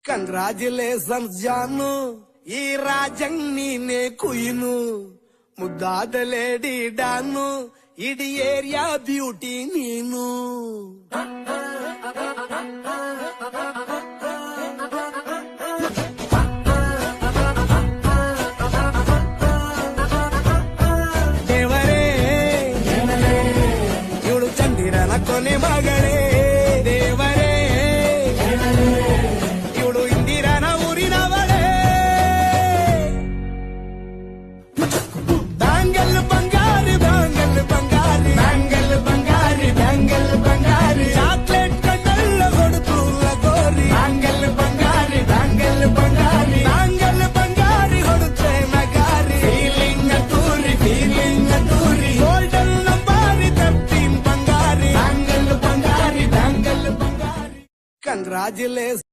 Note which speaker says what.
Speaker 1: Congratulations ಜಾನು, ಈ ರಾಜಂಗ್ ನೀನೆ ಕುಯ್ನು, ಮುದ್ದಾದ ಲೇಡಿ ಡಾನು, ಇಡೀ ಏರಿಯಾ ಬ್ಯೂಟಿ ನೀನು. ದೇವರೇ ಇವಳು ಚಂದಿರನ ಕೊನೆ ಮಗಳೇ, ದೇವರೇ ಇವಳು ಇಂದಿರನ ಊರಿನವಳೇ. ಬ್ಯಾಂಗಲ್ ಬಂಗಾರಿ ಬ್ಯಾಂಗಲ್ ಬಂಗಾರಿ ಬ್ಯಾಂಗಲ್ ಬಂಗಾರಿ ಬ್ಯಾಂಗಲ್ ಬಂಗಾರಿ, ಚಾಕ್ಲೇಟ್ ಕಣ್ಣಲ್ಲ ಕೊಡುತ್ತು ಲಗೋರಿ. ಬ್ಯಾಂಗಲ್ ಬಂಗಾರಿ ಬ್ಯಾಂಗಲ್ ಬಂಗಾರಿ ಬ್ಯಾಂಗಲ್ ಬಂಗಾರಿ ಹೊಡುತ್ತೆ ನಗಾರಿ. ಫೀಲಿಂಗ್ ತೂರಿ ಗೋಲ್ಡನ್ ನಂಬಾರಿ 13 ಬಂಗಾರಿ. ಬ್ಯಾಂಗಲ್ ಬಂಗಾರಿ ಬ್ಯಾಂಗಲ್ ಬಂಗಾರಿ. ಕಂಗ್ರಾಚುಲೇಷನ್.